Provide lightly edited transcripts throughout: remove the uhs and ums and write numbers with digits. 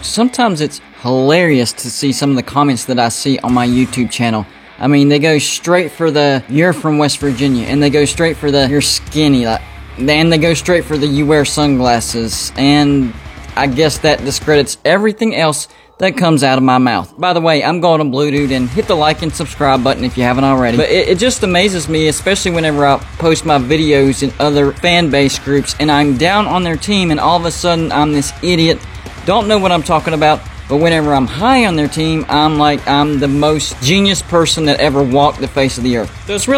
sometimes it's hilarious to see some of the comments that I see on my YouTube channel. I mean, they go straight for the, "You're from West Virginia," and they go straight for the, "You're skinny," and they go straight for the, "You wear sunglasses," and I guess that discredits everything else that comes out of my mouth. By the way, I'm Golden Blue Dude, and hit the like and subscribe button if you haven't already. But it just amazes me, especially whenever I post my videos in other fan base groups, and I'm down on their team, and all of a sudden I'm this idiot, don't know what I'm talking about, but whenever I'm high on their team, I'm like I'm the most genius person that ever walked the face of the earth. So it's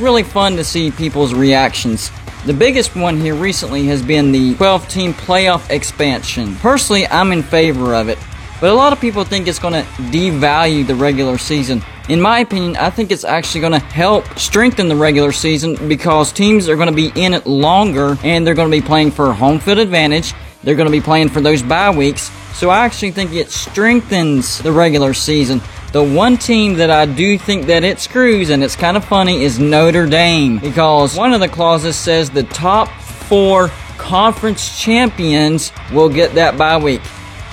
really fun to see people's reactions. The biggest one here recently has been the 12-team playoff expansion. Personally, I'm in favor of it, but a lot of people think it's going to devalue the regular season. In my opinion, I think it's actually going to help strengthen the regular season because teams are going to be in it longer, and they're going to be playing for home field advantage. They're going to be playing for those bye weeks. So I actually think it strengthens the regular season. The one team that I do think that it screws, and it's kind of funny, is Notre Dame. Because one of the clauses says the top 4 conference champions will get that bye week.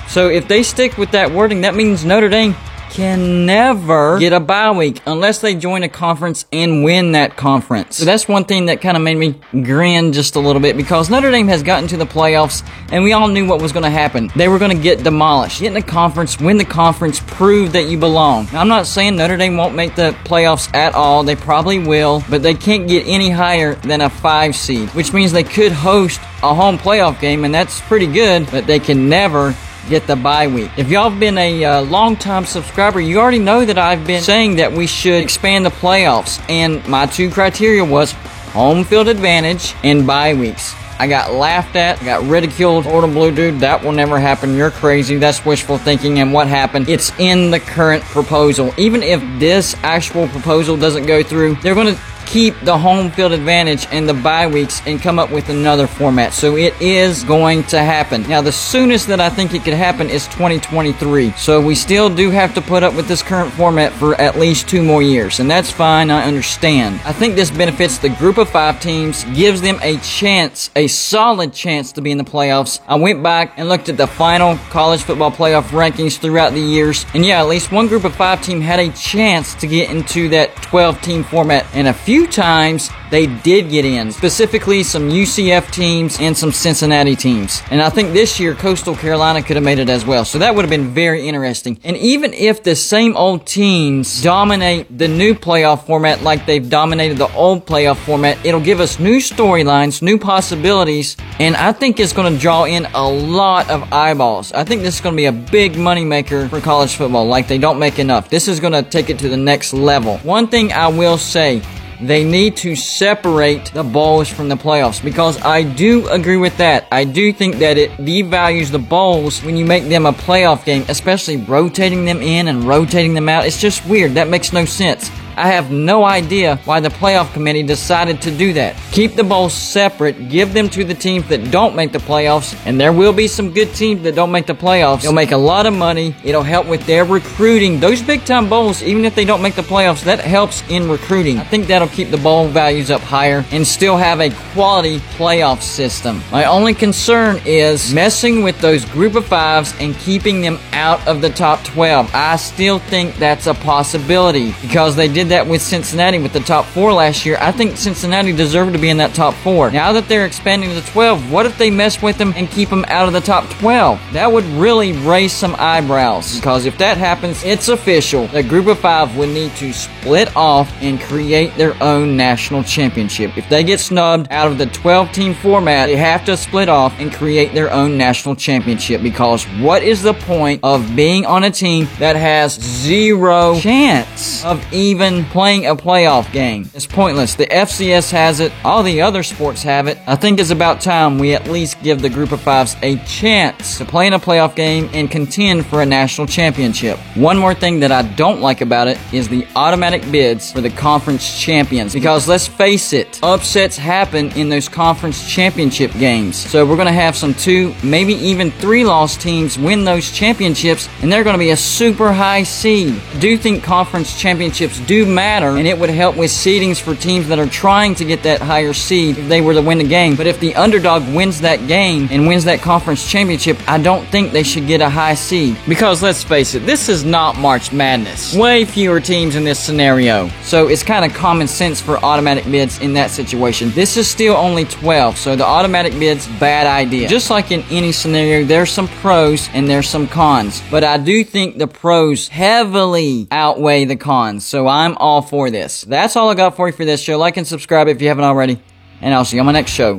So if they stick with that wording, that means Notre Dame can never get a bye week unless they join a conference and win that conference. So that's one thing that kind of made me grin just a little bit, because Notre Dame has gotten to the playoffs and we all knew what was going to happen. They were going to get demolished. Get in the conference, win the conference, prove that you belong. Now, I'm not saying Notre Dame won't make the playoffs at all. They probably will, but they can't get any higher than a 5 seed, which means they could host a home playoff game, and that's pretty good, but they can never get the bye week. If y'all have been a long-time subscriber, you already know that I've been saying that we should expand the playoffs, and my 2 criteria was home field advantage and bye weeks. I got laughed at, I got ridiculed. Golden Blue Dude, that will never happen. You're crazy. That's wishful thinking. And what happened? It's in the current proposal. Even if this actual proposal doesn't go through, they're going to keep the home field advantage and the bye weeks and come up with another format. So it is going to happen. Now, the soonest that I think it could happen is 2023. So we still do have to put up with this current format for at least 2 more years. And that's fine. I understand. I think this benefits the group of 5 teams, gives them a chance, a solid chance to be in the playoffs. I went back and looked at the final college football playoff rankings throughout the years. And yeah, at least one group of 5 team had a chance to get into that 12-team format. And a few times they did get in, specifically some UCF teams and some Cincinnati teams. And I think this year Coastal Carolina could have made it as well. So that would have been very interesting. And even if the same old teams dominate the new playoff format like they've dominated the old playoff format, it'll give us new storylines, new possibilities, and I think it's going to draw in a lot of eyeballs. I think this is going to be a big moneymaker for college football, like they don't make enough. This is going to take it to the next level. One thing I will say, they need to separate the bowls from the playoffs, because I do agree with that. I do think that it devalues the bowls when you make them a playoff game, especially rotating them in and rotating them out. It's just weird. That makes no sense. I have no idea why the playoff committee decided to do that. Keep the bowls separate, give them to the teams that don't make the playoffs, and there will be some good teams that don't make the playoffs. They'll make a lot of money. It'll help with their recruiting. Those big-time bowls, even if they don't make the playoffs, that helps in recruiting. I think that'll keep the bowl values up higher and still have a quality playoff system. My only concern is messing with those group of 5s and keeping them out of the top 12. I still think that's a possibility, because they did that with Cincinnati with the top 4 last year. I think Cincinnati deserved to be in that top 4. Now that they're expanding to 12, what if they mess with them and keep them out of the top 12? That would really raise some eyebrows, because if that happens, it's official. The group of 5 would need to split off and create their own national championship. If they get snubbed out of the 12-team format, they have to split off and create their own national championship, because what is the point of being on a team that has 0 chance of even playing a playoff game? It's pointless. The FCS has it. All the other sports have it. I think it's about time we at least give the group of 5s a chance to play in a playoff game and contend for a national championship. One more thing that I don't like about it is the automatic bids for the conference champions, because let's face it, upsets happen in those conference championship games. So we're going to have some 2, maybe even 3-loss teams win those championships, and they're going to be a super high seed. I do think conference championships do do matter, and it would help with seedings for teams that are trying to get that higher seed if they were to win the game. But if the underdog wins that game and wins that conference championship, I don't think they should get a high seed. Because let's face it, this is not March Madness. Way fewer teams in this scenario. So it's kind of common sense for automatic bids in that situation. This is still only 12, so the automatic bid's bad idea. Just like in any scenario, there's some pros and there's some cons. But I do think the pros heavily outweigh the cons, so I'm all for this. That's all I got for you for this show. Like and subscribe if you haven't already, and I'll see you on my next show.